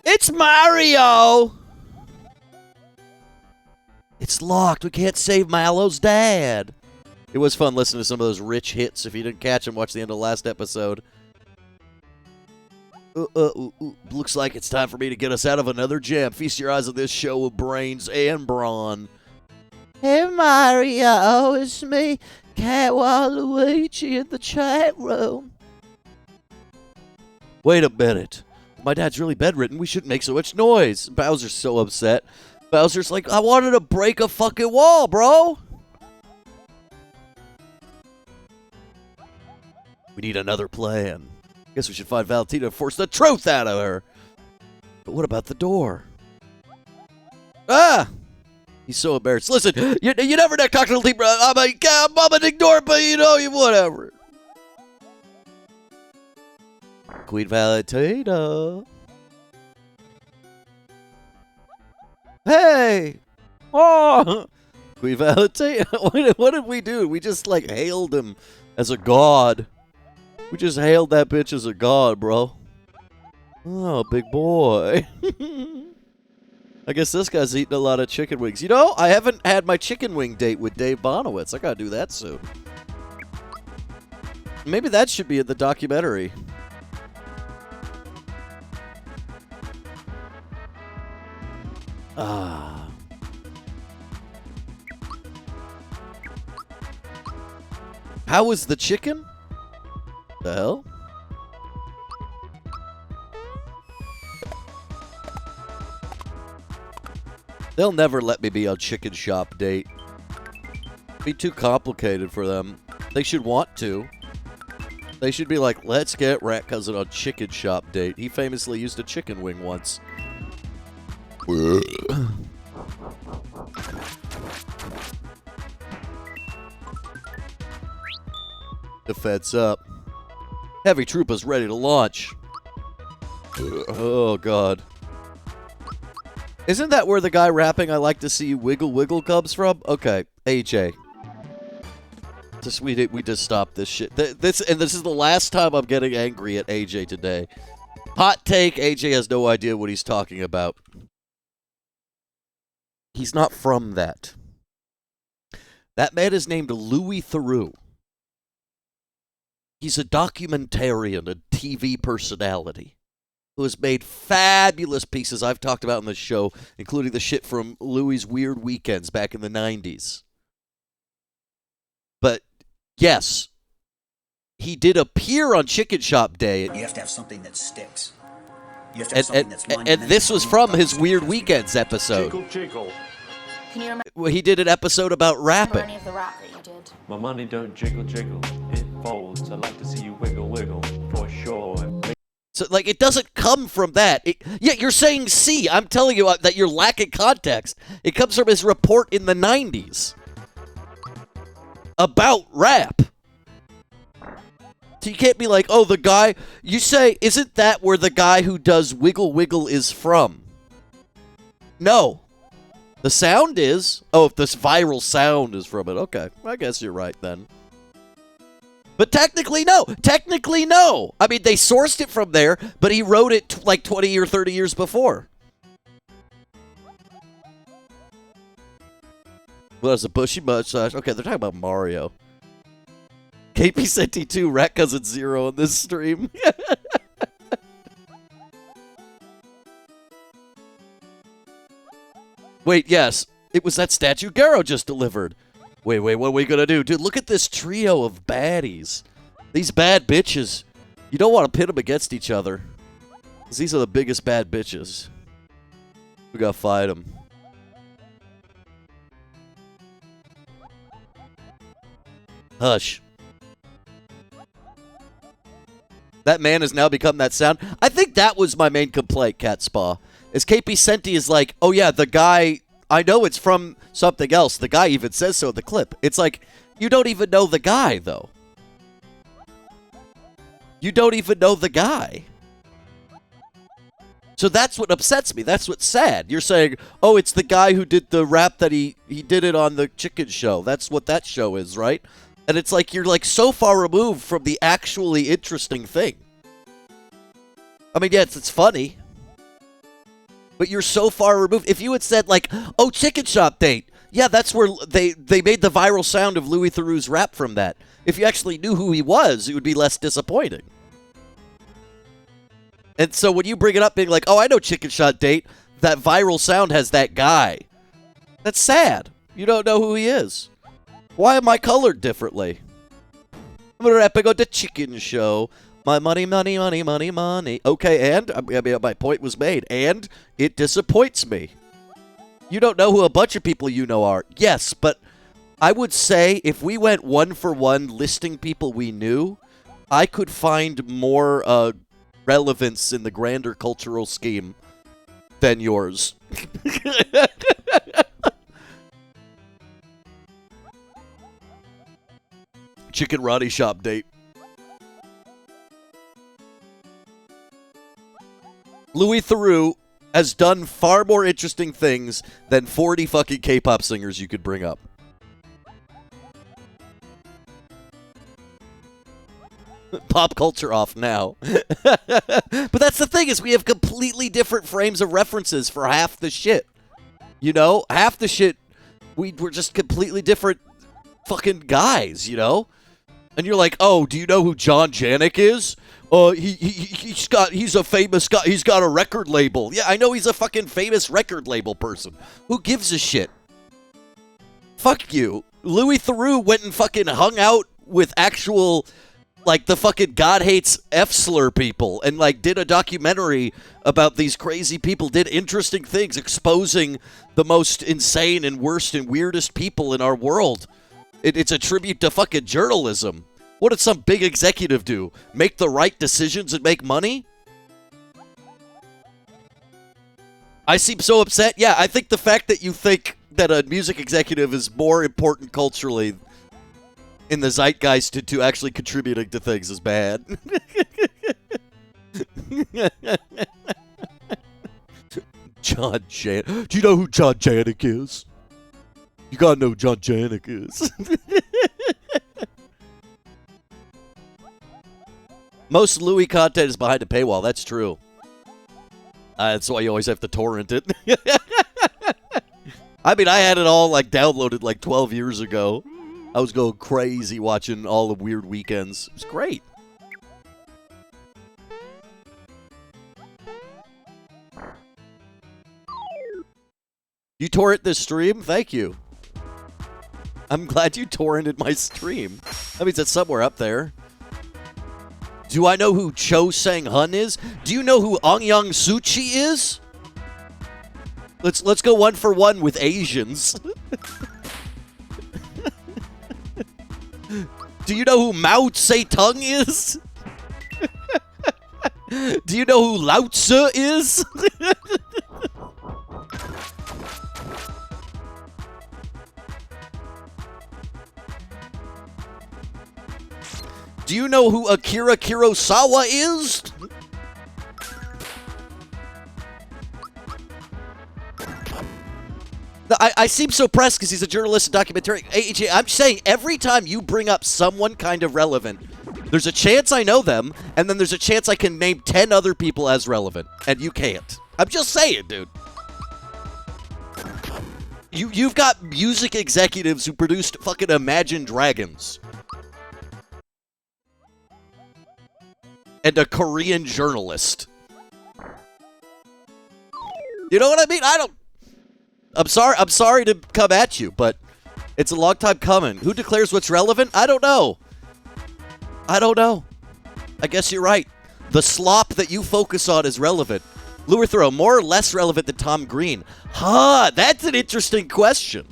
It's Mario! It's locked. We can't save Mallow's dad. It was fun listening to some of those rich hits. If you didn't catch them, watch the end of the last episode. Looks like it's time for me to get us out of another jam. Feast your eyes on this show of brains and brawn. Hey, Mario, it's me, Cat Waluigi in the chat room. Wait a minute. My dad's really bedridden. We shouldn't make so much noise. Bowser's so upset. Bowser's like, I wanted to break a fucking wall, bro. We need another plan. Guess we should find Valentina and force the truth out of her. But what about the door? Ah! He's so embarrassed. Listen, you never talk to the lead, bro. I'm like, I'm gonna ignore it, but whatever. Queen Valentina. Hey! Oh! Queen Valentina. What did we do? We just, like, hailed him as a god. We just hailed that bitch as a god, bro. Oh, big boy. I guess this guy's eating a lot of chicken wings. You know, I haven't had my chicken wing date with Dave Bonowitz. I gotta do that soon. Maybe that should be in the documentary. Ah. How was the chicken? The hell? They'll never let me be on chicken shop date. Be too complicated for them. They should want to. They should be like, let's get Rat Cousin on chicken shop date. He famously used a chicken wing once. The fed's up. Heavy troopers ready to launch. Oh, God. Isn't that where the guy rapping, I like to see you wiggle wiggle comes from? Okay, AJ. We just stopped this shit. This is the last time I'm getting angry at AJ today. Hot take, AJ has no idea what he's talking about. He's not from that. That man is named Louis Theroux. He's a documentarian, a TV personality, who has made fabulous pieces I've talked about on the show, including the shit from Louis' Weird Weekends back in the 90s. But, yes, he did appear on Chicken Shop Day. You have to have something that sticks. You have to have something that's and this was from his Weird Weekends episode. Jiggle, jiggle. Can you remember He did an episode about rapping. any of the rap that you did? My money don't jiggle, jiggle. It folds. I like to see you wiggle, wiggle. For sure. So, like, it doesn't come from that. Yeah, you're saying C. I'm telling you that you're lacking context. It comes from his report in the 90s about rap. So you can't be like, oh, the guy... You say, isn't that where the guy who does Wiggle Wiggle is from? No. The sound is... Oh, if this viral sound is from it. Okay, I guess you're right then. But technically, no. Technically, no. I mean, they sourced it from there, but he wrote it like 20 or 30 years before. Well, there's a bushy mustache. Okay, they're talking about Mario. KP Senti 2, Rat Cousin 0 on this stream. Wait, yes. It was that statue Garo just delivered. Wait, what are we gonna do? Dude, look at this trio of baddies. These bad bitches. You don't want to pit them against each other. Because these are the biggest bad bitches. We gotta fight them. Hush. That man has now become that sound. I think that was my main complaint, Cat Spa. Is KP Senti is like, oh yeah, the guy... I know it's from something else. The guy even says so in the clip. It's like, you don't even know the guy, though. You don't even know the guy. So that's what upsets me. That's what's sad. You're saying, oh, it's the guy who did the rap that he did it on the chicken show. That's what that show is, right? And it's like, you're like so far removed from the actually interesting thing. I mean, yes, it's funny. But you're so far removed. If you had said, like, oh, Chicken Shop Date, yeah, that's where they made the viral sound of Louis Theroux's rap from that. If you actually knew who he was, it would be less disappointing. And so when you bring it up being like, oh, I know Chicken Shop Date, that viral sound has that guy. That's sad. You don't know who he is. Why am I colored differently? I'm rapping on the chicken show. My money, money, money, money, money. Okay, and? I mean, my point was made. And it disappoints me. You don't know who a bunch of people you know are. Yes, but I would say if we went one for one listing people we knew, I could find more relevance in the grander cultural scheme than yours. Chicken Roddy Shop Date. Louis Theroux has done far more interesting things than 40 fucking K-pop singers you could bring up. Pop culture off now. But that's the thing, is we have completely different frames of references for half the shit. You know? Half the shit, we're just completely different fucking guys, you know? And you're like, oh, do you know who John Janik is? He's a famous guy. He's got a record label. Yeah, I know he's a fucking famous record label person. Who gives a shit? Fuck you. Louis Theroux went and fucking hung out with actual, like, the fucking God Hates F-slur people and, like, did a documentary about these crazy people, did interesting things, exposing the most insane and worst and weirdest people in our world. It's a tribute to fucking journalism. What did some big executive do? Make the right decisions and make money? I seem so upset. Yeah, I think the fact that you think that a music executive is more important culturally in the zeitgeist to actually contributing to things is bad. John Janik. Do you know who John Janik is? You gotta know who John Janik is. Most Louis content is behind a paywall. That's true. That's why you always have to torrent it. I mean, I had it all like downloaded like 12 years ago. I was going crazy watching all the Weird Weekends. It was great. You torrent this stream? Thank you. I'm glad you torrented my stream. That means it's somewhere up there. Do I know who Cho Sang-hun is? Do you know who Ong Yang Suchi is? Let's go one for one with Asians. Do you know who Mao Tse-tung is? Do you know who Lao Tzu is? Do you know who Akira Kurosawa is? I seem so pressed because he's a journalist and documentary. AJ, I'm saying every time you bring up someone kind of relevant, there's a chance I know them, and then there's a chance I can name 10 other people as relevant, and you can't. I'm just saying, dude. You've got music executives who produced fucking Imagine Dragons. And a Korean journalist. You know what I mean? I'm sorry to come at you, but it's a long time coming. Who declares what's relevant? I don't know. I guess you're right. The slop that you focus on is relevant. Louis Theroux, more or less relevant than Tom Green? Huh, that's an interesting question.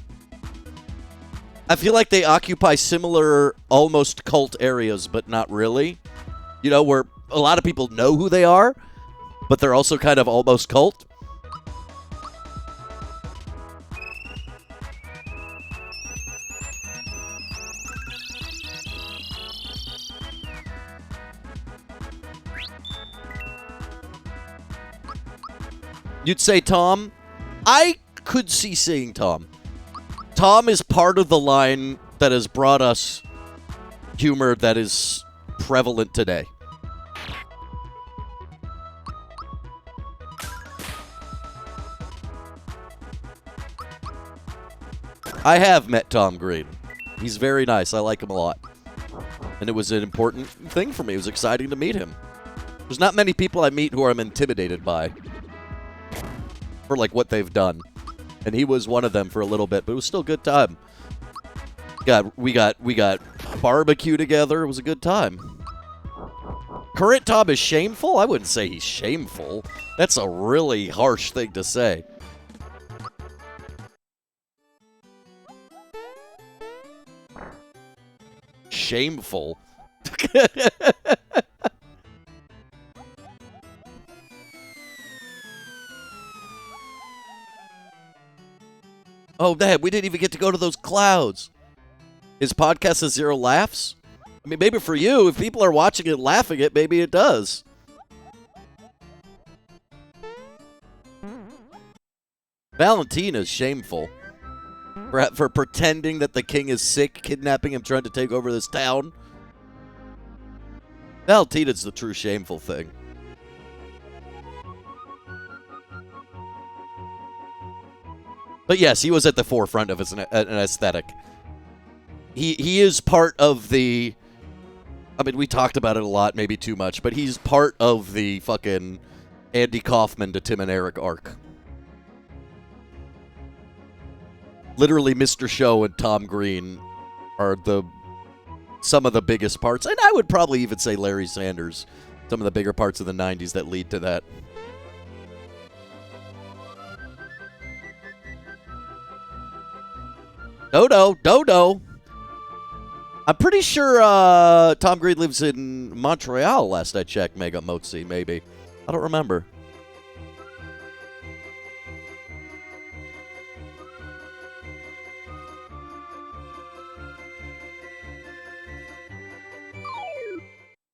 I feel like they occupy similar, almost cult areas, but not really. You know, where a lot of people know who they are, but they're also kind of almost cult. You'd say Tom? I could see saying Tom. Tom is part of the line that has brought us humor that is prevalent today. I have met Tom Green. He's very nice. I like him a lot. And it was an important thing for me. It was exciting to meet him. There's not many people I meet who I'm intimidated by for, like, what they've done. And he was one of them for a little bit, but it was still a good time. We got barbecue together. It was a good time. Current Tom is shameful? I wouldn't say he's shameful. That's a really harsh thing to say. Shameful. Oh, damn, we didn't even get to go to those clouds. His podcast has 0 laughs? I mean, maybe for you, if people are watching it laughing it, maybe it does. Valentina's shameful. For pretending that the king is sick, kidnapping him, trying to take over this town. Valentina's the true shameful thing. But yes, he was at the forefront of an aesthetic. He is part of the... I mean, we talked about it a lot, maybe too much, but he's part of the fucking Andy Kaufman to Tim and Eric arc. Literally, Mr. Show and Tom Green are some of the biggest parts. And I would probably even say Larry Sanders. Some of the bigger parts of the 90s that lead to that. Dodo. I'm pretty sure Tom Green lives in Montreal, last I checked, Mega Motzi, maybe. I don't remember.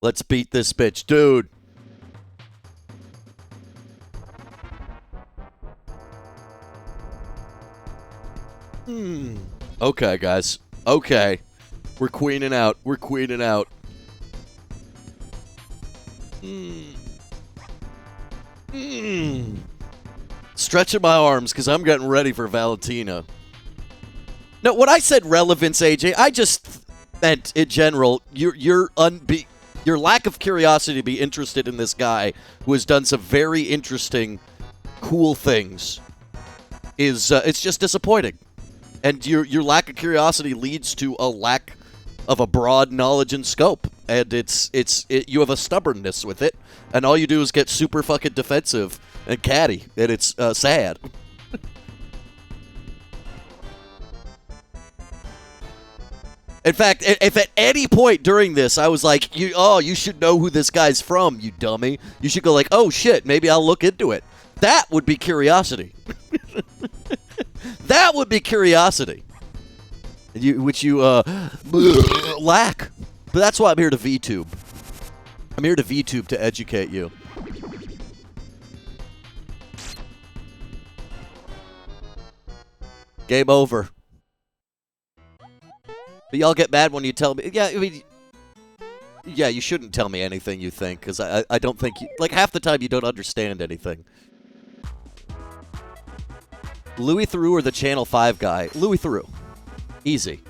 Let's beat this bitch, dude. Okay, guys. Okay. We're queening out. Stretching my arms because I'm getting ready for Valentina. No, when I said relevance, AJ, I just meant in general, your lack of curiosity to be interested in this guy who has done some very interesting, cool things is it's just disappointing. And your lack of curiosity leads to a lack of a broad knowledge and scope. And you have a stubbornness with it, and all you do is get super fucking defensive and catty, and it's sad. In fact, if at any point during this I was like, you should know who this guy's from, you dummy. You should go like, oh shit, maybe I'll look into it. That would be curiosity. That would be curiosity. Which you lack. But that's why I'm here to VTube. I'm here to VTube to educate you. Game over. But y'all get mad when you tell me... Yeah, I mean... Yeah, you shouldn't tell me anything you think, because I don't think... Like, half the time you don't understand anything. Louis Theroux or the Channel 5 guy? Louis Theroux. Easy.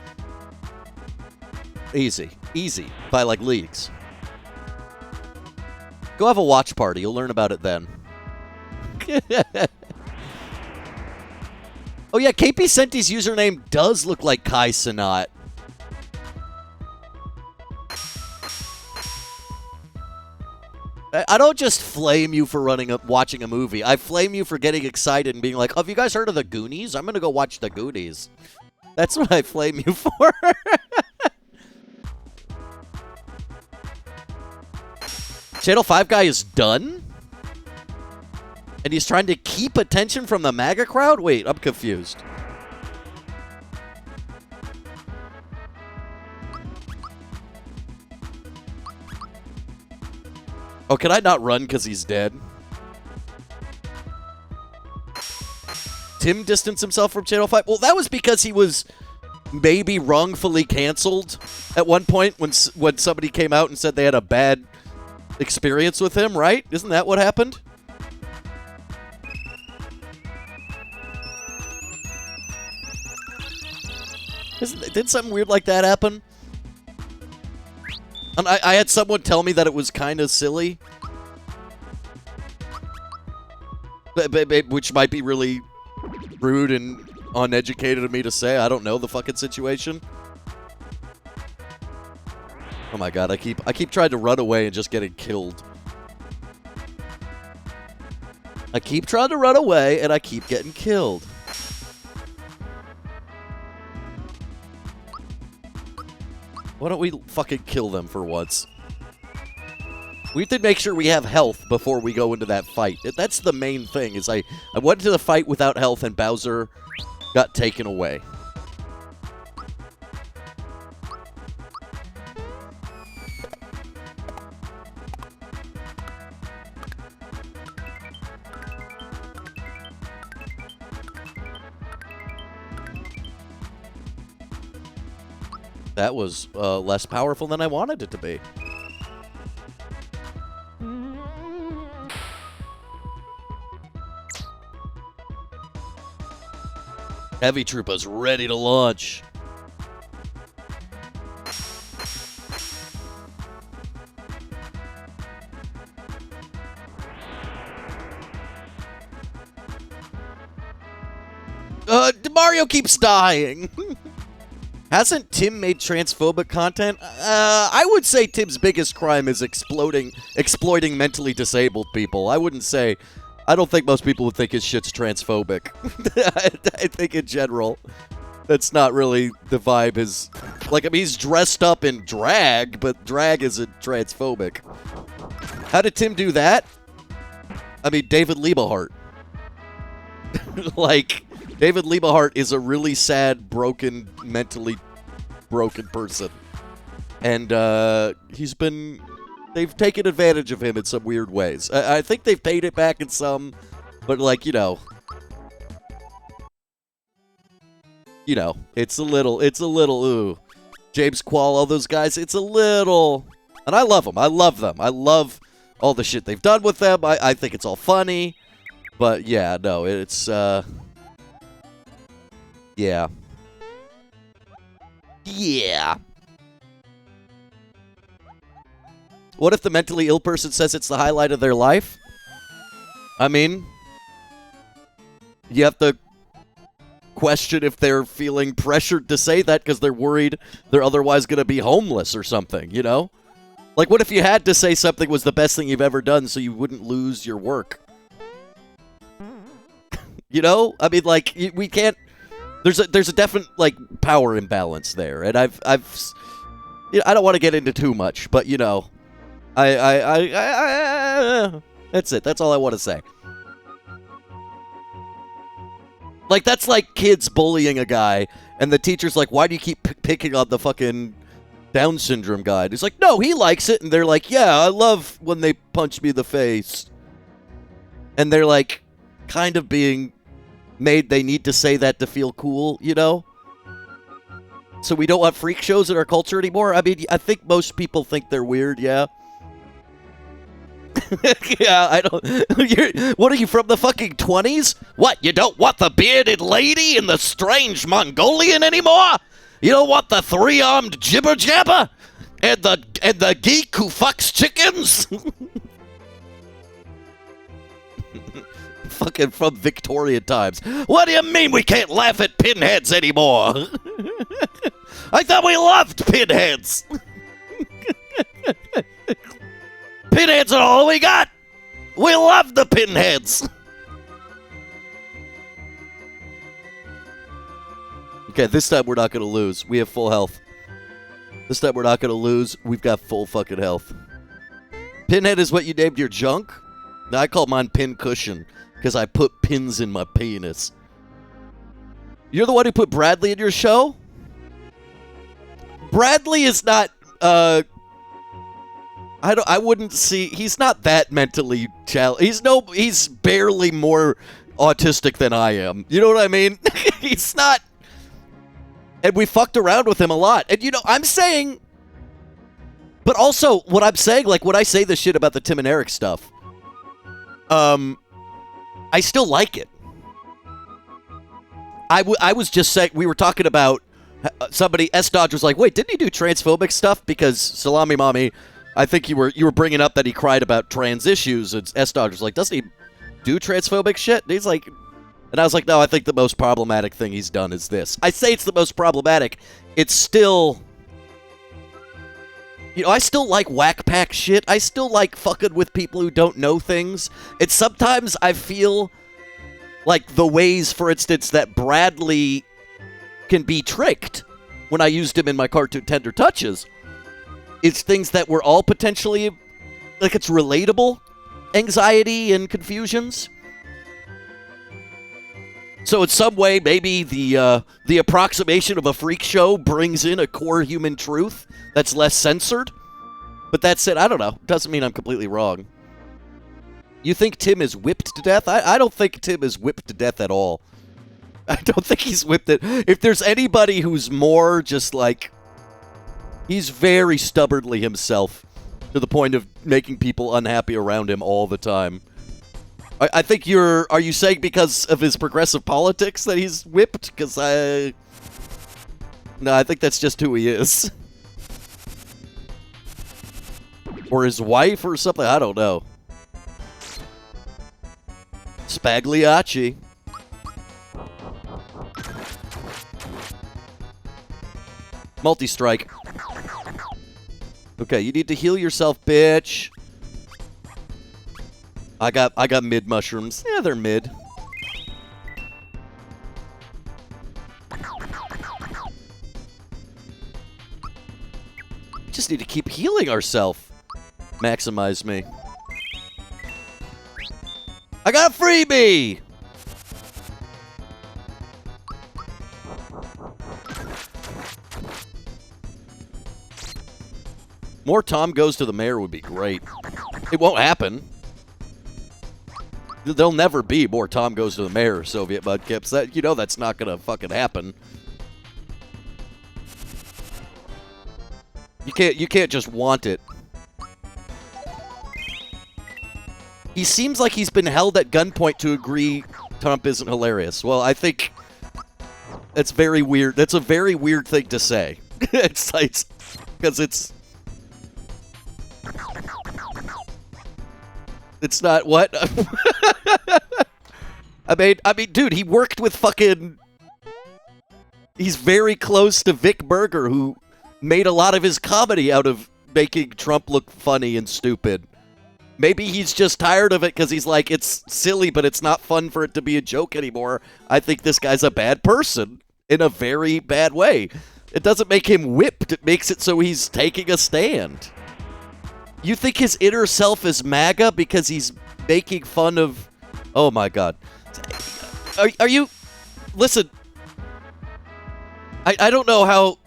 Easy. By, like, leagues. Go have a watch party. You'll learn about it then. Oh, yeah, KP Senti's username does look like Kai Cenat. I don't just flame you for watching a movie. I flame you for getting excited and being like, oh, have you guys heard of the Goonies? I'm going to go watch the Goonies. That's what I flame you for. Channel 5 guy is done? And he's trying to keep attention from the MAGA crowd? Wait, I'm confused. Oh, can I not run because he's dead? Tim distanced himself from Channel 5? Well, that was because he was maybe wrongfully canceled at one point when somebody came out and said they had a bad experience with him, right? Isn't that what happened? Did something weird like that happen? And I had someone tell me that it was kind of silly. Which might be really rude and uneducated of me to say. I don't know the fucking situation. Oh my god, I keep trying to run away and just getting killed. I keep trying to run away and I keep getting killed. Why don't we fucking kill them for once? We have to make sure we have health before we go into that fight. That's the main thing, is I went into the fight without health and Bowser got taken away. That was less powerful than I wanted it to be. Heavy Troopers ready to launch. Mario keeps dying. Hasn't Tim made transphobic content? I would say Tim's biggest crime is exploiting mentally disabled people. I don't think most people would think his shit's transphobic. I think in general, that's not really the vibe. Like, I mean, he's dressed up in drag, but drag isn't transphobic. How did Tim do that? I mean, David Liebehart. Like, David Liebehart is a really sad, mentally broken person. And they've taken advantage of him in some weird ways. I think they've paid it back in some, but like, you know, it's a little, ooh. James Quall, all those guys, it's a little, and I love them. I love them. I love all the shit they've done with them. I think it's all funny, but yeah, no, it's, yeah. Yeah. What if the mentally ill person says it's the highlight of their life? I mean, you have to question if they're feeling pressured to say that because they're worried they're otherwise going to be homeless or something, you know? Like, what if you had to say something was the best thing you've ever done so you wouldn't lose your work? You know? I mean, like, we can't... There's a definite, like, power imbalance there, and I've you know, I don't want to get into too much, but, you know, that's it. That's all I want to say. Like, that's like kids bullying a guy, and the teacher's like, why do you keep picking on the fucking Down syndrome guy? And he's like, no, he likes it, and they're like, yeah, I love when they punch me in the face. And they're like, kind of being made they need to say that to feel cool, you know? So we don't want freak shows in our culture anymore? I mean, I think most people think they're weird, yeah? Yeah, I don't... What are you, from the fucking 20s? What, you don't want the bearded lady and the strange Mongolian anymore? You don't want the three-armed jibber-jabber? And the geek who fucks chickens? Fucking from Victorian times. What do you mean we can't laugh at pinheads anymore? I thought we loved pinheads. Pinheads are all we got. We love the pinheads. Okay, this time we're not going to lose. We have full health. This time we're not going to lose. We've got full fucking health. Pinhead is what you named your junk? No, I call mine pin cushion. Because I put pins in my penis. You're the one who put Bradley in your show? Bradley is not, I wouldn't see, he's not that mentally challenged. He's barely more autistic than I am. You know what I mean? He's not, and we fucked around with him a lot. And you know, I'm saying, but also, what I'm saying, like, when I say this shit about the Tim and Eric stuff, I still like it. I was just saying, we were talking about Somebody, S-Dodge was like, wait, didn't he do transphobic stuff? Because Salami Mommy, I think you were bringing up that he cried about trans issues. And S-Dodge was like, doesn't he do transphobic shit? And he's like, and I was like, no, I think the most problematic thing he's done is this. I say it's the most problematic. It's still, you know, I still like whack pack shit. I still like fucking with people who don't know things. It's sometimes I feel like the ways, for instance, that Bradley can be tricked when I used him in my cartoon Tender Touches. It's things that were all potentially, like, it's relatable anxiety and confusions. So in some way, maybe the approximation of a freak show brings in a core human truth that's less censored. But that said, I don't know. Doesn't mean I'm completely wrong. You think Tim is whipped to death? I don't think Tim is whipped to death at all. I don't think he's whipped it. If there's anybody who's more just like, he's very stubbornly himself to the point of making people unhappy around him all the time. I think are you saying because of his progressive politics that he's whipped? Because no, I think that's just who he is. Or his wife or something, I don't know. Spagliacci. Multi-strike. Okay, you need to heal yourself, bitch. I got mid mushrooms. Yeah, they're mid. We just need to keep healing ourselves. Maximize me. I got a freebie! More Tom Goes to the Mayor would be great. It won't happen. There'll never be more Tom Goes to the Mayor Soviet Mudkips. That, you know, that's not gonna fucking happen. You can't just want it. He seems like he's been held at gunpoint to agree Trump isn't hilarious. Well, I think that's very weird. That's a very weird thing to say. It's like, because it's not what. I mean, dude, he worked with fucking. He's very close to Vic Berger, who made a lot of his comedy out of making Trump look funny and stupid. Maybe he's just tired of it because he's like, it's silly, but it's not fun for it to be a joke anymore. I think this guy's a bad person in a very bad way. It doesn't make him whipped. It makes it so he's taking a stand. You think his inner self is MAGA because he's making fun of... Oh, my God. Are you... Listen. I don't know how...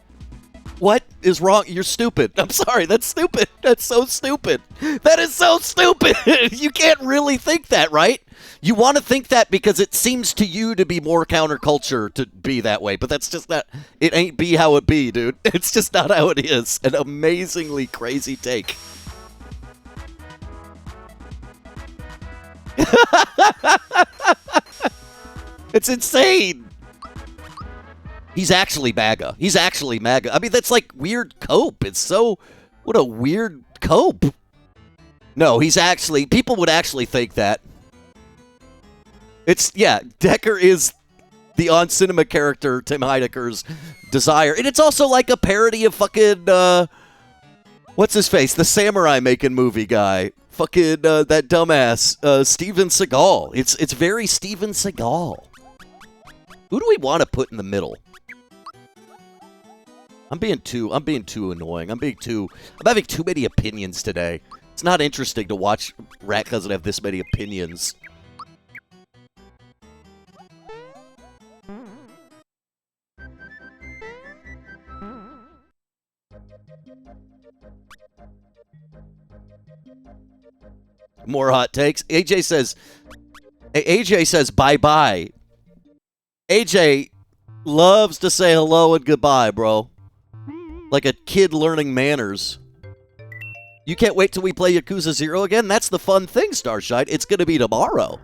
What is wrong? You're stupid. I'm sorry. That's stupid. That's so stupid. That is so stupid. You can't really think that, right? You want to think that because it seems to you to be more counterculture to be that way, but that's just not... It ain't be how it be, dude. It's just not how it is. An amazingly crazy take. It's insane. He's actually MAGA. He's actually MAGA. I mean, that's like weird cope. It's so... What a weird cope. No, he's actually... People would actually think that. It's... Yeah, Decker is the on-cinema character, Tim Heidecker's desire. And it's also like a parody of fucking... what's his face? The samurai-making movie guy. Fucking that dumbass. Steven Seagal. It's very Steven Seagal. Who do we want to put in the middle? I'm being too annoying. I'm having too many opinions today. It's not interesting to watch Rat Cousin have this many opinions. More hot takes. AJ says bye-bye. AJ loves to say hello and goodbye, bro. Like a kid learning manners. You can't wait till we play Yakuza 0 again? That's the fun thing, Starshine. It's going to be tomorrow.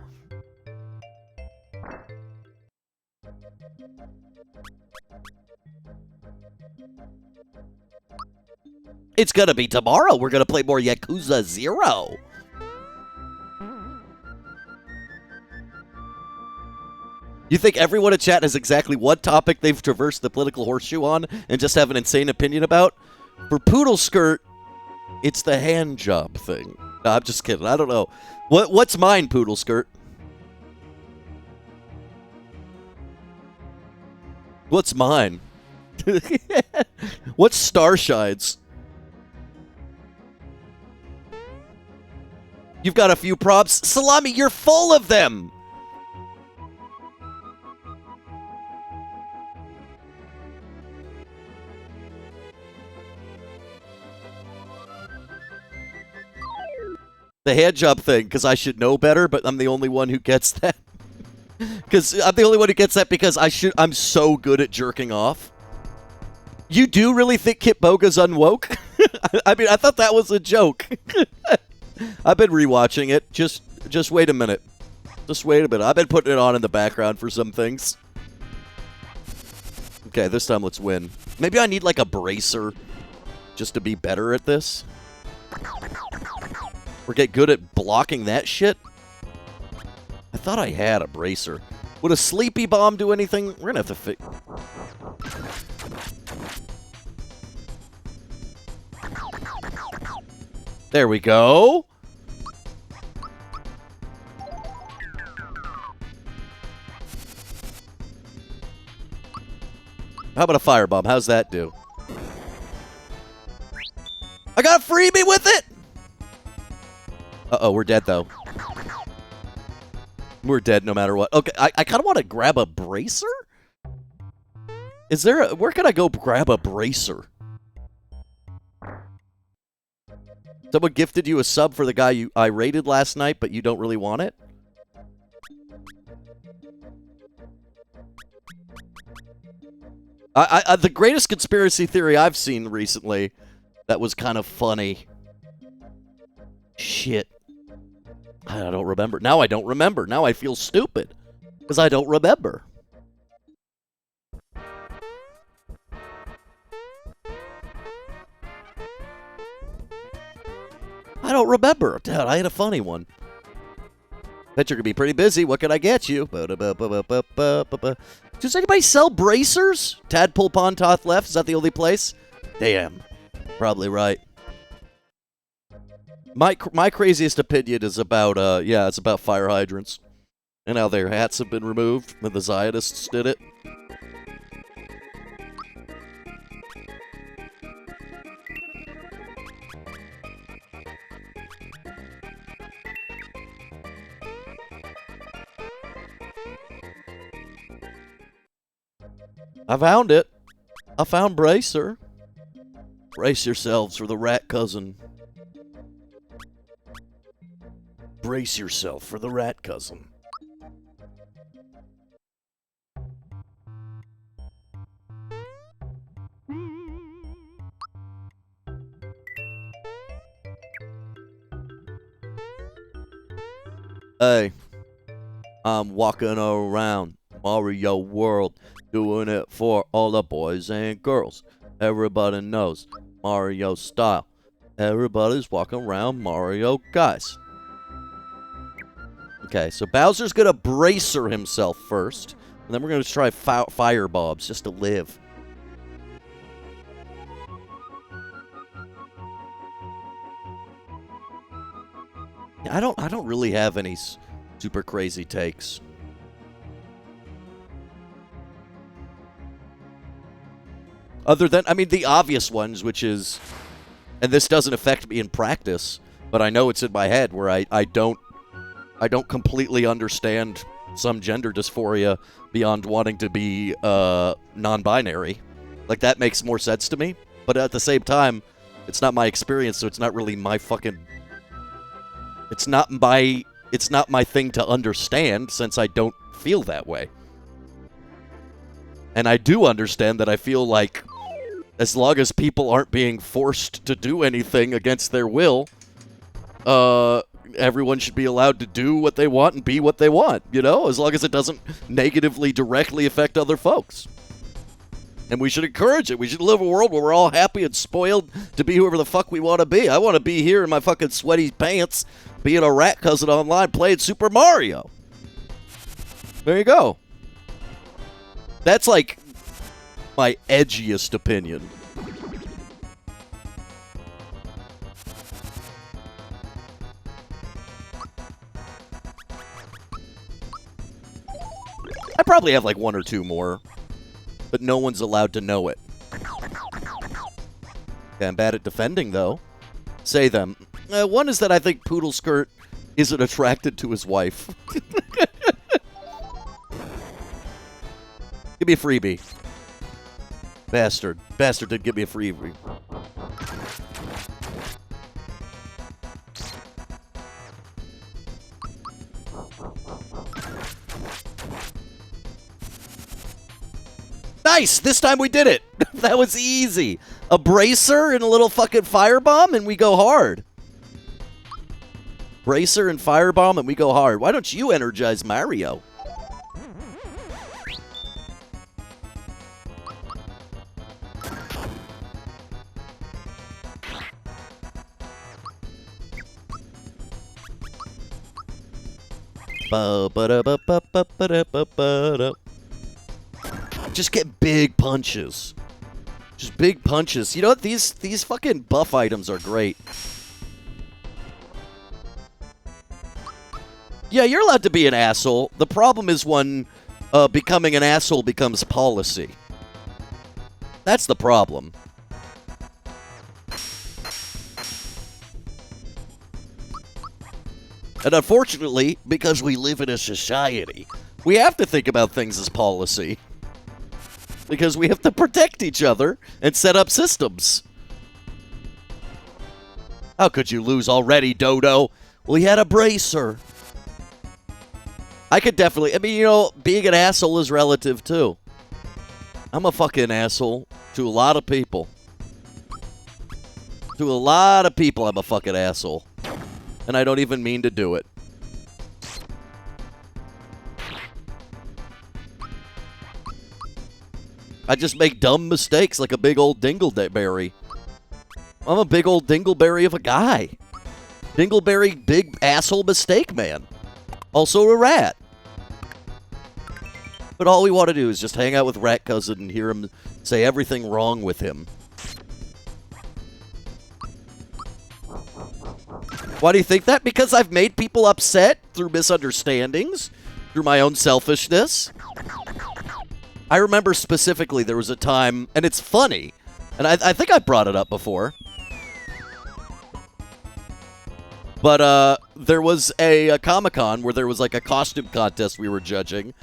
It's gonna be tomorrow. We're gonna play more Yakuza 0. You think everyone in chat has exactly what topic they've traversed the political horseshoe on and just have an insane opinion about? For Poodle Skirt, it's the hand job thing. No, I'm just kidding. I don't know. What's mine, Poodle Skirt? What's mine? What's Starshine's? You've got a few props. Salami, you're full of them! The hand job thing, because I should know better, but I'm the only one who gets that. Because I'm the only one who gets that because I'm so good at jerking off. You do really think Kit Boga's unwoke? I mean, I thought that was a joke. I've been rewatching it. Just wait a minute. Just wait a minute. I've been putting it on in the background for some things. Okay, this time let's win. Maybe I need like a bracer just to be better at this. Or get good at blocking that shit. I thought I had a bracer. Would a sleepy bomb do anything? We're gonna have to fix. There we go. How about a firebomb? How's that do? I got a freebie with it! Uh-oh, we're dead, though. We're dead no matter what. Okay, I kind of want to grab a bracer? Is there a... Where can I go grab a bracer? Someone gifted you a sub for the guy I raided last night, but you don't really want it? The greatest conspiracy theory I've seen recently that was kind of funny. Shit. I don't remember. Now I don't remember. Now I feel stupid because I don't remember. I don't remember. Dude, I had a funny one. Bet you're going to be pretty busy. What can I get you? Does anybody sell bracers? Tadpole Pontoth left. Is that the only place? Damn. Probably right. My craziest opinion is about, it's about fire hydrants. And how their hats have been removed when the Zionists did it. I found it. I found Bracer. Brace yourselves for the rat cousin. Brace yourself for the rat cousin. Hey, I'm walking around Mario World, doing it for all the boys and girls. Everybody knows Mario style. Everybody's walking around Mario, guys. Okay, so Bowser's gonna bracer himself first, and then we're gonna try fire bobs just to live. I don't really have any super crazy takes. Other than, I mean, the obvious ones, which is, and this doesn't affect me in practice, but I know it's in my head, where I don't completely understand some gender dysphoria beyond wanting to be non-binary. Like, that makes more sense to me, but at the same time, it's not my experience, so it's not really my fucking... It's not my thing to understand, since I don't feel that way. And I do understand that I feel like as long as people aren't being forced to do anything against their will, everyone should be allowed to do what they want and be what they want, you know? As long as it doesn't negatively, directly affect other folks. And we should encourage it. We should live a world where we're all happy and spoiled to be whoever the fuck we want to be. I want to be here in my fucking sweaty pants, being a rat cousin online, playing Super Mario. There you go. That's like my edgiest opinion. I probably have like one or two more, but no one's allowed to know it. Okay, I'm bad at defending, though. Say them. One is that I think Poodle Skirt isn't attracted to his wife. Give me a freebie. Bastard. Bastard did give me a freebie. Nice! This time we did it! That was easy. A bracer and a little fucking firebomb, and we go hard. Bracer and firebomb, and we go hard. Why don't you energize Mario? Just get big punches. Just big punches. You know what? These fucking buff items are great. Yeah, you're allowed to be an asshole. The problem is when becoming an asshole becomes policy. That's the problem. And unfortunately, because we live in a society, we have to think about things as policy. Because we have to protect each other and set up systems. How could you lose already, Dodo? Well, he had a bracer. I could definitely... I mean, you know, being an asshole is relative, too. I'm a fucking asshole to a lot of people. To a lot of people, I'm a fucking asshole. And I don't even mean to do it. I just make dumb mistakes like a big old dingleberry. I'm a big old dingleberry of a guy. Dingleberry, big asshole mistake man. Also a rat. But all we want to do is just hang out with Rat Cousin and hear him say everything wrong with him. Why do you think that? Because I've made people upset through misunderstandings, through my own selfishness. I remember specifically there was a time, and it's funny, and I think I brought it up before, but there was a Comic-Con where there was like a costume contest we were judging,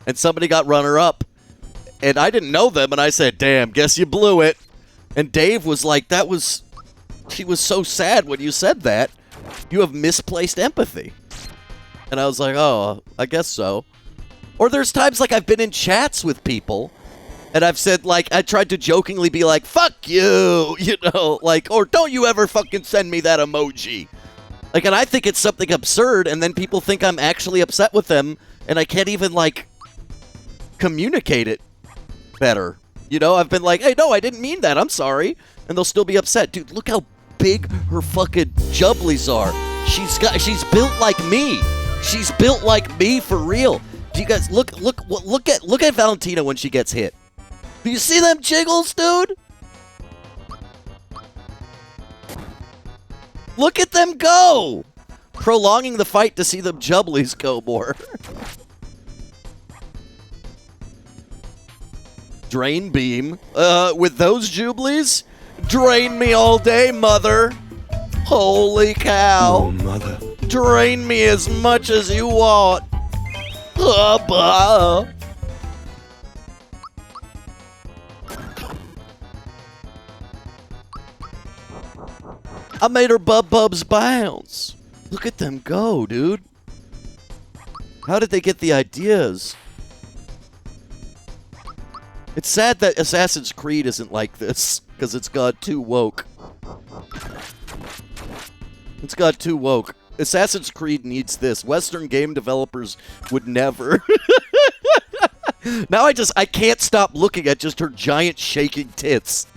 and somebody got runner-up, and I didn't know them, and I said, damn, guess you blew it. And Dave was like, she was so sad when you said that. You have misplaced empathy. And I was like, oh, I guess so. Or there's times like I've been in chats with people and I've said like, I tried to jokingly be like, fuck you, you know, like, or don't you ever fucking send me that emoji. Like, and I think it's something absurd and then people think I'm actually upset with them and I can't even like communicate it better. You know, I've been like, hey, no, I didn't mean that. I'm sorry. And they'll still be upset. Dude, look how big her fucking jubblies are. She's built like me. She's built like me for real. Do you guys look at Valentina when she gets hit? Do you see them jiggles, dude? Look at them go. Prolonging the fight to see them jubblies go more. Drain beam. With those jublies? Drain me all day, mother. Holy cow. Oh, mother. Drain me as much as you want. I made her bubs bounce. Look at them go, dude. How did they get the ideas? It's sad that Assassin's Creed isn't like this, because it's got too woke. It's got too woke. Assassin's Creed needs this. Western game developers would never. Now I can't stop looking at just her giant shaking tits.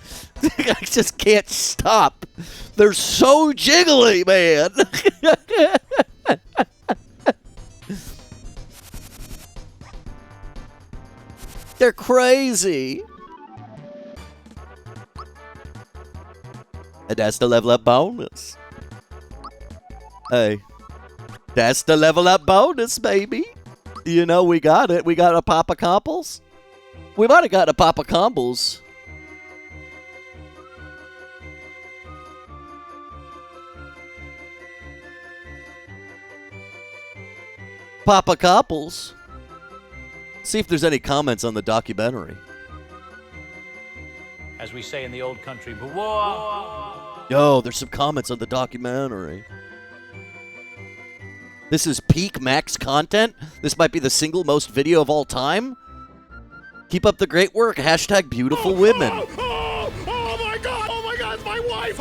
I just can't stop. They're so jiggly, man. They're crazy. And that's the level up bonus. Hey. That's the level up bonus, baby. You know, we got it. We got a Papa Combos. We might have got a Papa Combos. Papa Combos. See if there's any comments on the documentary. As we say in the old country, whoa. Yo, there's some comments on the documentary. This is peak max content? This might be the single most video of all time? Keep up the great work. Hashtag beautiful women. Oh my god, it's my wife!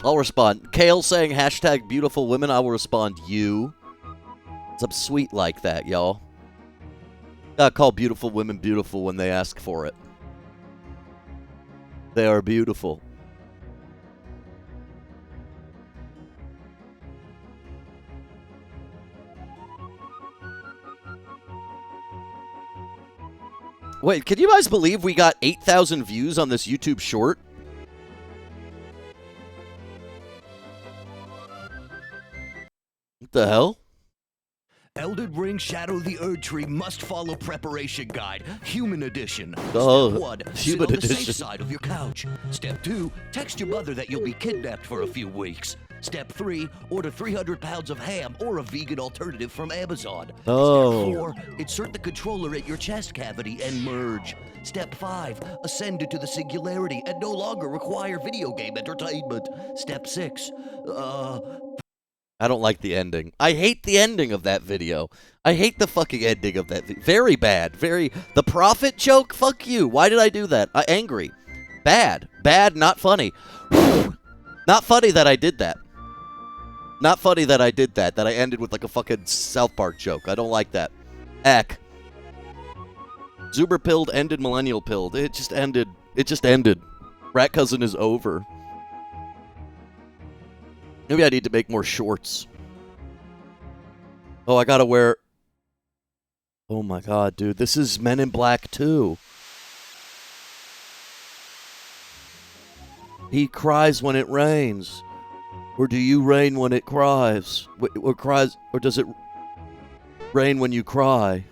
I'll respond. Kale saying hashtag beautiful women. I will respond you. I'm sweet like that, y'all. Gotta call beautiful women beautiful when they ask for it. They are beautiful. Wait, can you guys believe we got 8,000 views on this YouTube short? What the hell? Elden Ring Shadow of the Erd Tree must follow preparation guide, human edition. Oh, Step 1, human sit on the edition. safe side of your couch. Step 2, text your mother that you'll be kidnapped for a few weeks. Step 3, order 300 pounds of ham or a vegan alternative from Amazon. Oh. Step 4, insert the controller at your chest cavity and merge. Step 5, ascend into the singularity and no longer require video game entertainment. Step 6, I don't like the ending. I hate the ending of that video. I hate the fucking ending of that video. Very bad. The prophet joke? Fuck you. Why did I do that? Angry. Bad. Bad, not funny. Not funny that I did that. Not funny that I did that. That I ended with like a fucking South Park joke. I don't like that. Eck. Zuber pilled ended millennial pilled. It just ended. It just ended. Rat Cousin is over. Maybe I need to make more shorts. Oh, I gotta wear... Oh my god, dude. This is Men in Black 2. He cries when it rains. Or do you rain when it cries? Or cries, or does it rain when you cry?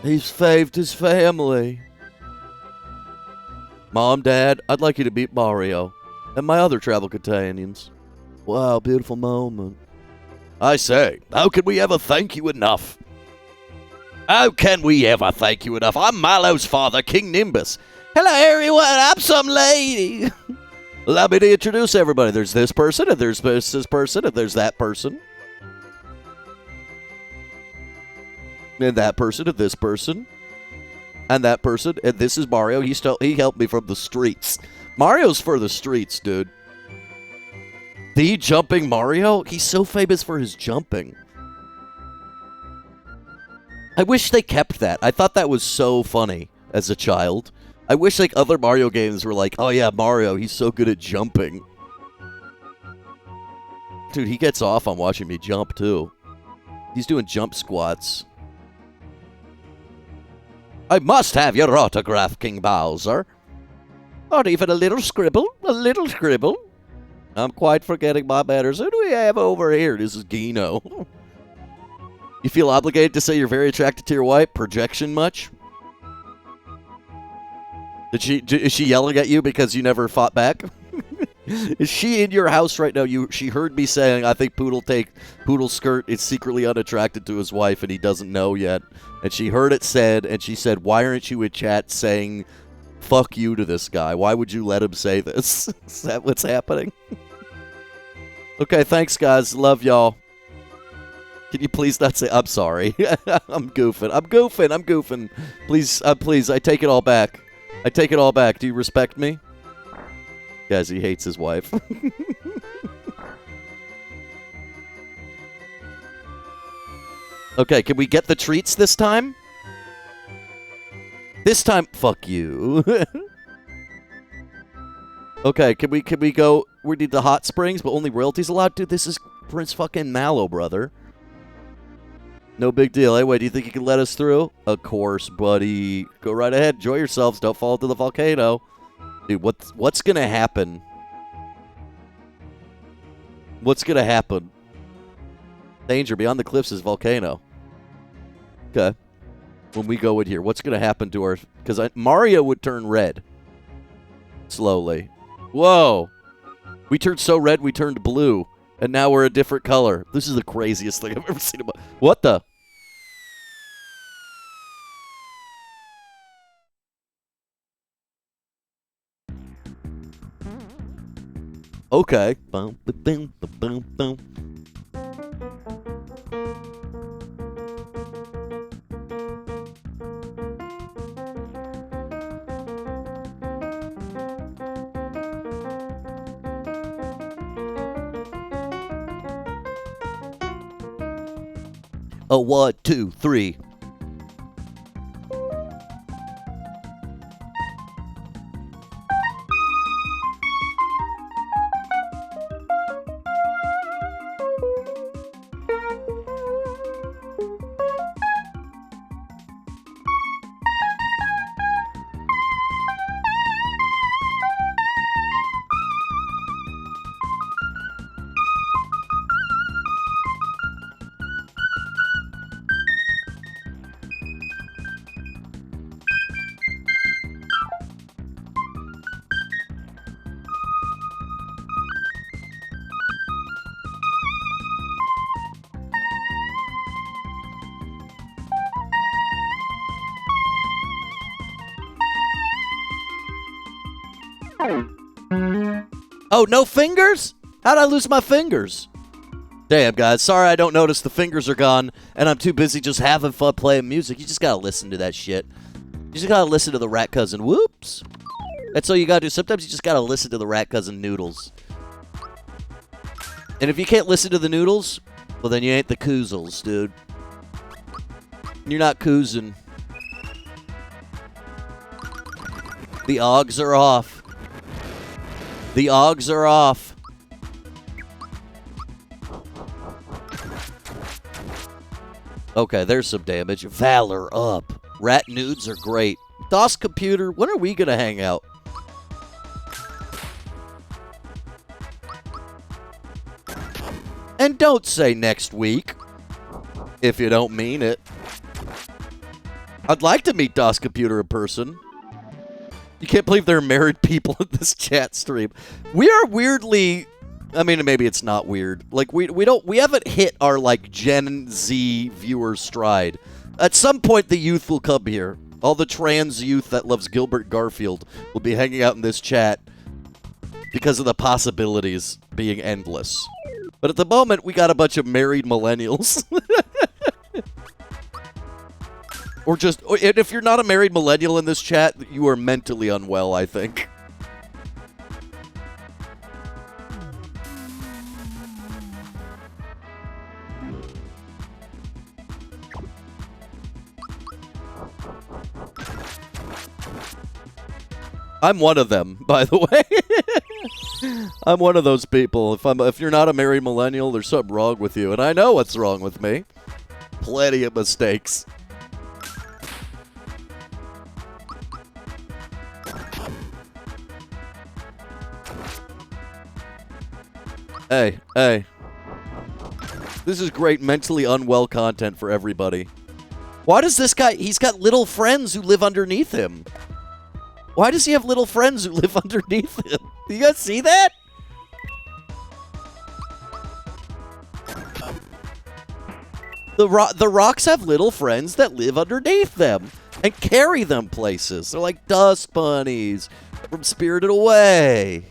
He's saved his family. Mom, Dad, I'd like you to beat Mario. And my other travel companions. Wow, beautiful moment. I say, how can we ever thank you enough? How can we ever thank you enough? I'm Milo's father, King Nimbus. Hello, everyone. I'm some lady. Allow me to introduce everybody. There's this person, and there's this person, and there's that person. And that person, and this person. And that person, and this is Mario. He helped me from the streets. Mario's for the streets, dude. The jumping Mario? He's so famous for his jumping. I wish they kept that. I thought that was so funny as a child. I wish like other Mario games were like, oh yeah, Mario, he's so good at jumping. Dude, he gets off on watching me jump too. He's doing jump squats. I must have your autograph, King Bowser. Not even a little scribble? A little scribble? I'm quite forgetting my manners. Who do we have over here? This is Gino. You feel obligated to say you're very attracted to your wife? Projection much? Is she yelling at you because you never fought back? Is she in your house right now? She heard me saying, I think Poodle Skirt is secretly unattracted to his wife and he doesn't know yet. And she heard it said, and she said, why aren't you in chat saying fuck you to this guy? Why would you let him say this? Is that what's happening? Okay, thanks guys. Love y'all. Can you please not say, I'm sorry. I'm goofing. Please, I take it all back. Do you respect me? Guys, he hates his wife. Okay, can we get the treats this time? This time, fuck you. Okay, can we go? We need the hot springs, but only royalties allowed. Dude, this is Prince fucking Mallow, brother. No big deal. Anyway, do you think you can let us through? Of course, buddy. Go right ahead. Enjoy yourselves. Don't fall into the volcano. Dude, what's gonna happen? What's gonna happen? Danger. Beyond the cliffs is volcano. Okay. When we go in here, what's gonna happen to our... Because Mario would turn red. Slowly. Whoa. We turned so red, we turned blue. And now we're a different color. This is the craziest thing I've ever seen. What the... Okay. Boom, boom, boom, boom, boom. A 1, 2, 3. Oh, no fingers? How'd I lose my fingers? Damn, guys. Sorry I don't notice the fingers are gone, and I'm too busy just having fun playing music. You just gotta listen to that shit. You just gotta listen to the Rat Cousin. Whoops. That's all you gotta do. Sometimes you just gotta listen to the Rat Cousin noodles. And if you can't listen to the noodles, well, then you ain't the Koozles, dude. You're not koozing. The Augs are off. The Augs are off. Okay, there's some damage. Valor up. Rat nudes are great. DOS computer, when are we gonna hang out? And don't say next week, if you don't mean it. I'd like to meet DOS computer in person. You can't believe there are married people in this chat stream. We are weirdly... I mean, maybe it's not weird. Like, we haven't hit our, like, Gen Z viewer stride. At some point, the youth will come here. All the trans youth that loves Gilbert Garfield will be hanging out in this chat because of the possibilities being endless. But at the moment, we got a bunch of married millennials. Or just, and if you're not a married millennial in this chat, you are mentally unwell, I think. I'm one of them, by the way. I'm one of those people. If you're not a married millennial, there's something wrong with you, and I know what's wrong with me. Plenty of mistakes. Hey, hey. This is great mentally unwell content for everybody. Why does this guy... He's got little friends who live underneath him. Why does he have little friends who live underneath him? Do you guys see that? The rocks have little friends that live underneath them and carry them places. They're like dust bunnies from Spirited Away.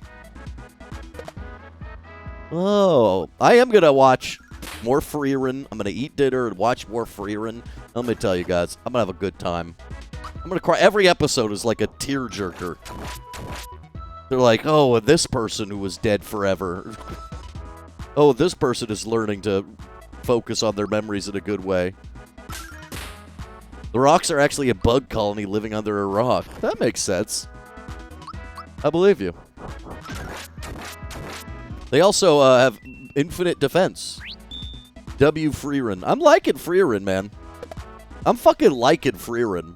Oh, I am going to watch more Freerin. I'm going to eat dinner and watch more Freerin. Let me tell you guys, I'm going to have a good time. I'm going to cry. Every episode is like a tearjerker. They're like, oh, and this person who was dead forever. Oh, this person is learning to focus on their memories in a good way. The rocks are actually a bug colony living under a rock. That makes sense. I believe you. They also have infinite defense. W. Freerin. I'm liking Freerin, man. I'm fucking liking Freerin.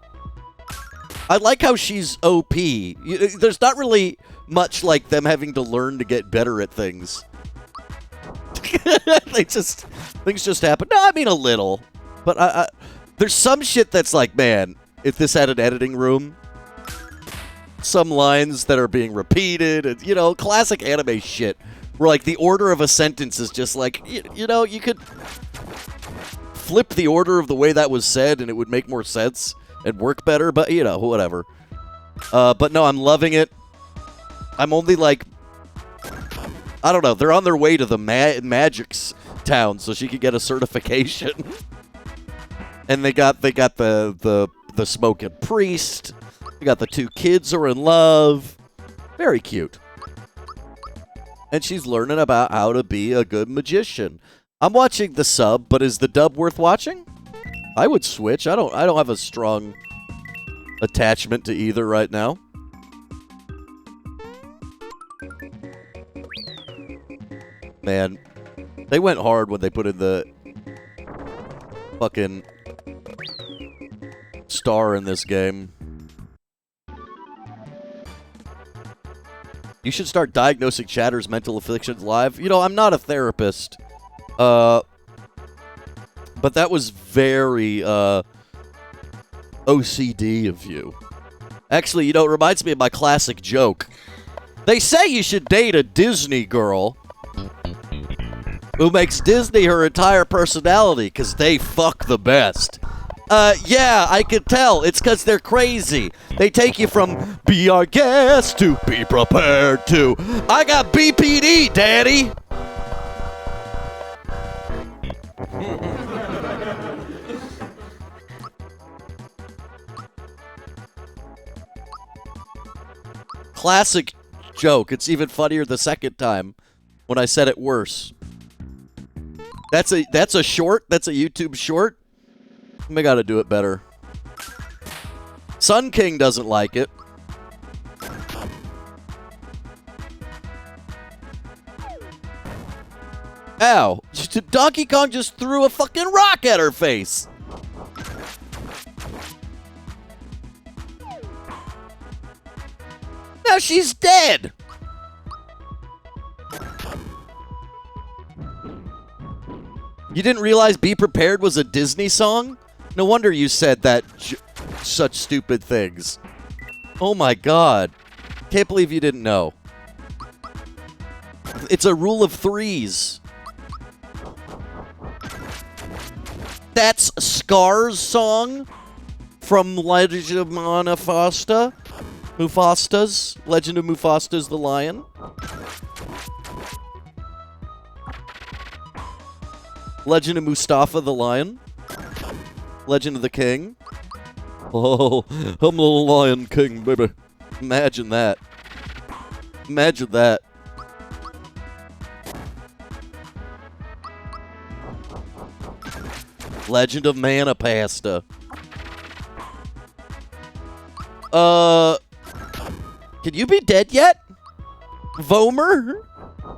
I like how she's OP. There's not really much like them having to learn to get better at things. Things just happen. No, I mean a little. But there's some shit that's like, man, if this had an editing room, some lines that are being repeated, and, you know, classic anime shit, where, like, the order of a sentence is just like, you know, you could flip the order of the way that was said and it would make more sense and work better, but, you know, whatever. But no, I'm loving it. I'm only, like, I don't know, they're on their way to the Magic's town so she could get a certification. And they got the smoking priest. They got the two kids are in love. Very cute. And she's learning about how to be a good magician. I'm watching the sub, but is the dub worth watching? I would switch. I don't have a strong attachment to either right now. Man, they went hard when they put in the fucking star in this game. You should start diagnosing Chatter's mental afflictions live. You know, I'm not a therapist. But that was very OCD of you. Actually, you know, it reminds me of my classic joke. They say you should date a Disney girl who makes Disney her entire personality because they fuck the best. Yeah, I could tell. It's because they're crazy. They take you from be our guest to be prepared to I got BPD, daddy. Classic joke. It's even funnier the second time when I said it worse. That's a short. That's a YouTube short. I gotta do it better. Sun King doesn't like it. Ow. Donkey Kong just threw a fucking rock at her face. Now she's dead. You didn't realize Be Prepared was a Disney song? No wonder you said that such stupid things. Oh my god. Can't believe you didn't know. It's a rule of threes. That's Scar's song from Legend of Mufasta's Legend of Mufasta's the Lion. Legend of Mustafa the Lion. Legend of the King. Oh, I'm the Lion King, baby. Imagine that. Imagine that. Legend of Mana Pasta. Can you be dead yet? Vomer?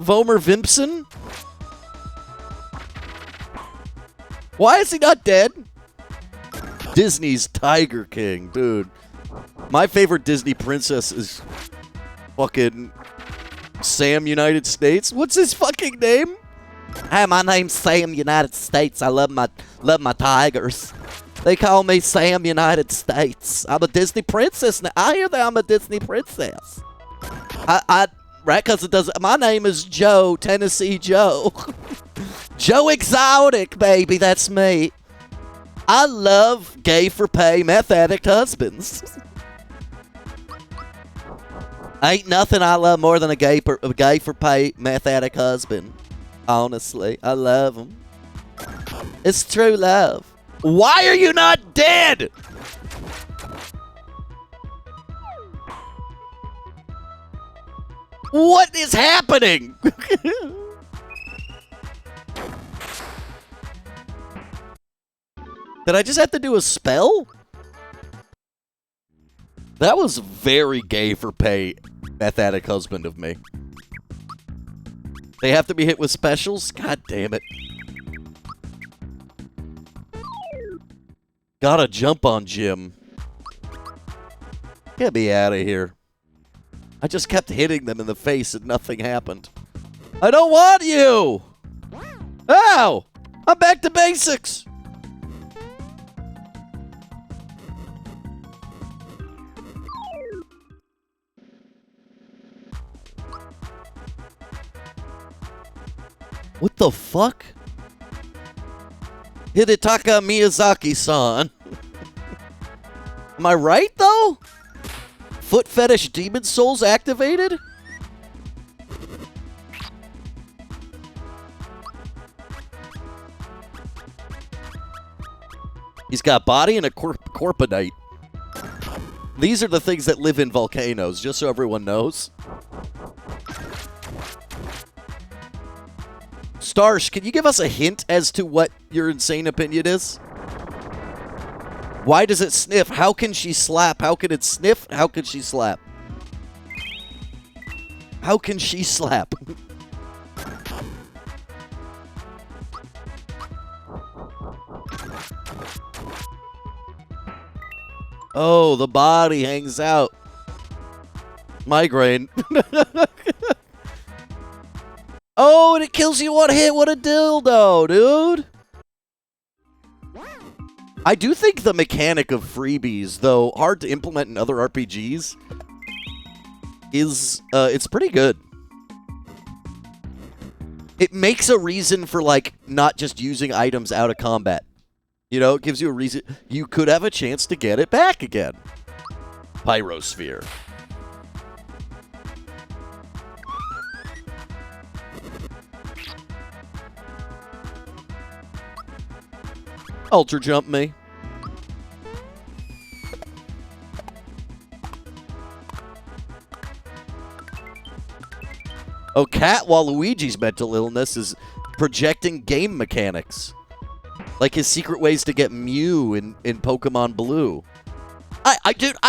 Vomer Vimpson? Why is he not dead? Disney's Tiger King, dude. My favorite Disney princess is fucking Sam United States. What's his fucking name? Hi, my name's Sam United States. I love my tigers. They call me Sam United States. I'm a Disney princess now. I hear that I'm a Disney princess. Right? Because it doesn't. My name is Joe, Tennessee Joe. Joe Exotic, baby. That's me. I love gay for pay meth addict husbands. Ain't nothing I love more than a gay for pay meth addict husband. Honestly, I love them. It's true love. Why are you not dead? What is happening? Did I just have to do a spell? That was very gay for pay, meth addict husband of me. They have to be hit with specials? God damn it. Gotta jump on Jim. Get me out of here. I just kept hitting them in the face and nothing happened. I don't want you! Ow! I'm back to basics! What the fuck? Hidetaka Miyazaki-san. Am I right, though? Foot fetish demon souls activated? He's got body and a corpinite. These are the things that live in volcanoes, just so everyone knows. Starsh, can you give us a hint as to what your insane opinion is? Why does it sniff? How can she slap? How can it sniff? How can she slap? How can she slap? Oh, the body hangs out. Migraine. Oh, and it kills you one hit. What a dildo, dude. I do think the mechanic of freebies, though hard to implement in other RPGs, is, it's pretty good. It makes a reason for, like, not just using items out of combat. You know, it gives you a reason. You could have a chance to get it back again. Pyrosphere. Ultra jump me. Oh, Cat Waluigi's mental illness is projecting game mechanics. Like his secret ways to get Mew in Pokemon Blue. I think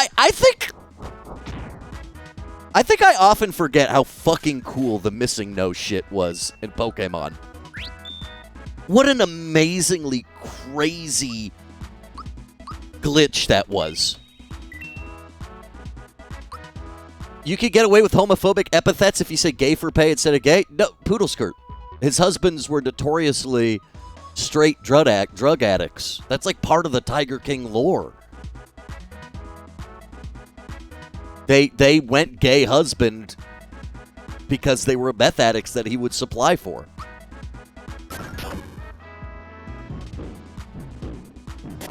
I often forget how fucking cool the missing no shit was in Pokemon. What an amazingly crazy glitch that was. You could get away with homophobic epithets if you say gay for pay instead of gay. No, poodle skirt. His husbands were notoriously straight drug addicts. That's like part of the Tiger King lore. They went gay husband because they were meth addicts that he would supply for.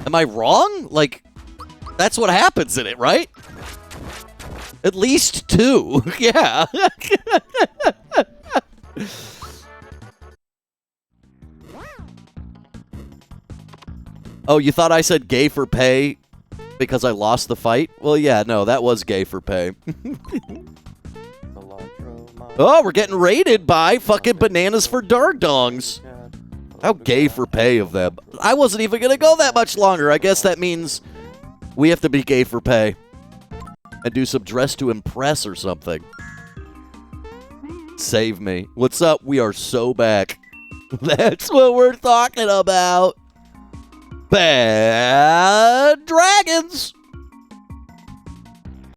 Am I wrong? Like, that's what happens in it, right? At least 2. Yeah. Oh, you thought I said gay for pay because I lost the fight? Well, yeah, no, that was gay for pay. Oh, we're getting raided by fucking Bananas for Dardongs. How gay for pay of them. I wasn't even going to go that much longer. I guess that means we have to be gay for pay. And do some dress to impress or something. Save me. What's up? We are so back. That's what we're talking about. Bad dragons.